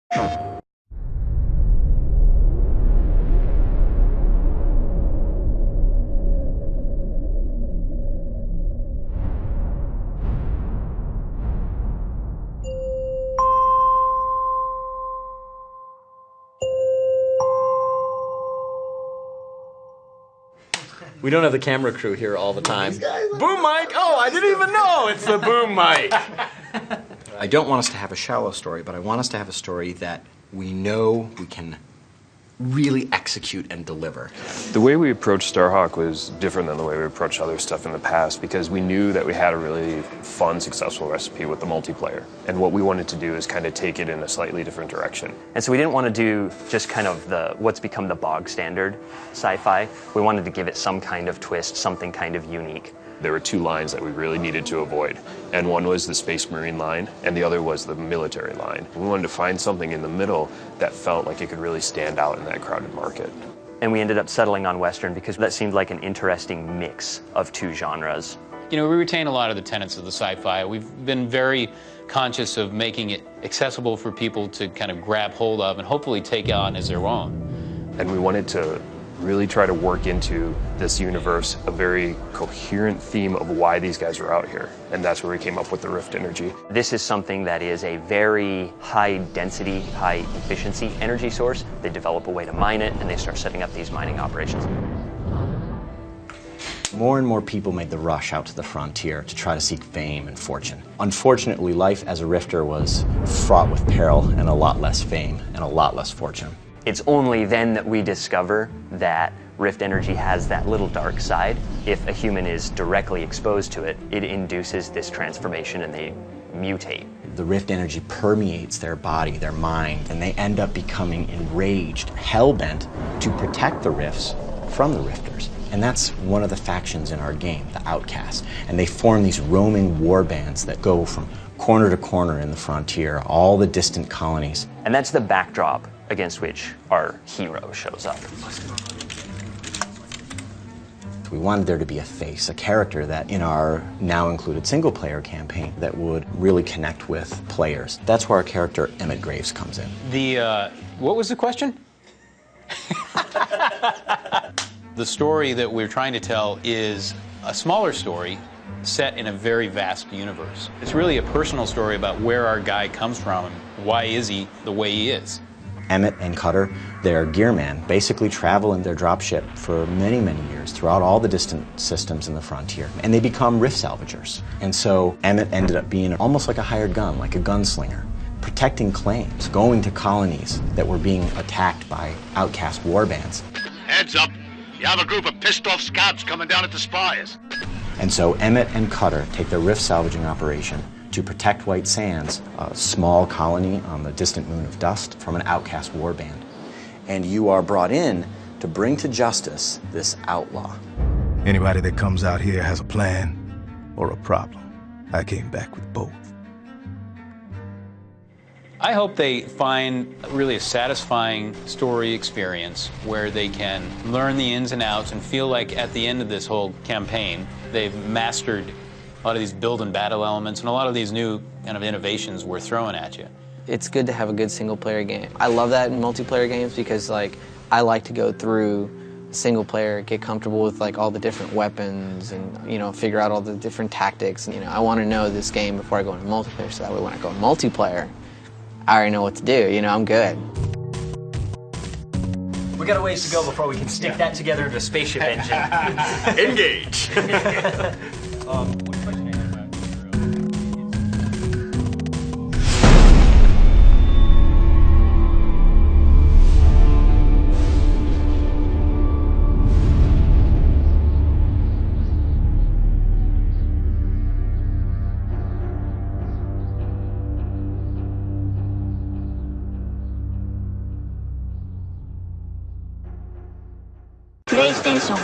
We don't have the camera crew here all the time. Boom mic! Oh, I didn't even know it's the boom mic! I don't want us to have a shallow story, but I want us to have a story that we know we can really execute and deliver. The way we approached Starhawk was different than the way we approached other stuff in the past because we knew that we had a really fun, successful recipe with the multiplayer. And what we wanted to do is kind of take it in a slightly different direction. And so we didn't want to do just kind of what's become the bog standard sci-fi. We wanted to give it some kind of twist, something kind of unique. There were two lines that we really needed to avoid, and one was the Space Marine line, and the other was the military line. We wanted to find something in the middle that felt like it could really stand out in that crowded market. And we ended up settling on Western because that seemed like an interesting mix of two genres. You know, we retain a lot of the tenets of the sci-fi. We've been very conscious of making it accessible for people to kind of grab hold of and hopefully take on as their own. And we wanted to really try to work into this universe a very coherent theme of why these guys are out here. And that's where we came up with the Rift energy. This is something that is a very high density, high efficiency energy source. They develop a way to mine it and they start setting up these mining operations. More and more people made the rush out to the frontier to try to seek fame and fortune. Unfortunately, life as a Rifter was fraught with peril and a lot less fame and a lot less fortune. It's only then that we discover that Rift energy has that little dark side. If a human is directly exposed to it, it induces this transformation and they mutate. The Rift energy permeates their body, their mind, and they end up becoming enraged, hell-bent to protect the Rifts from the Rifters. And that's one of the factions in our game, the Outcasts. And they form these roaming war bands that go from corner to corner in the frontier, all the distant colonies. And that's the backdrop against which our hero shows up. We wanted there to be a face, a character that in our now included single-player campaign that would really connect with players. That's where our character Emmett Graves comes in. What was the question? The story that we're trying to tell is a smaller story set in a very vast universe. It's really a personal story about where our guy comes from and why is he the way he is. Emmett and Cutter, their gearman, basically travel in their dropship for many, many years throughout all the distant systems in the frontier. And they become rift salvagers. And so Emmett ended up being almost like a hired gun, like a gunslinger, protecting claims, going to colonies that were being attacked by outcast warbands. Heads up, you have a group of pissed off scabs coming down at the spires. And so Emmett and Cutter take their rift salvaging operation to protect White Sands, a small colony on the distant moon of Dust, from an outcast warband. And you are brought in to bring to justice this outlaw. Anybody that comes out here has a plan or a problem. I came back with both. I hope they find really a satisfying story experience where they can learn the ins and outs and feel like at the end of this whole campaign, they've mastered a lot of these build and battle elements and a lot of these new kind of innovations we're throwing at you. It's good to have a good single-player game. I love that in multiplayer games because I like to go through single player, get comfortable with all the different weapons and figure out all the different tactics. And I want to know this game before I go into multiplayer so that way when I go in multiplayer, I already know what to do. I'm good. We got a ways to go before we can stick that together into a spaceship engine. Engage! PlayStation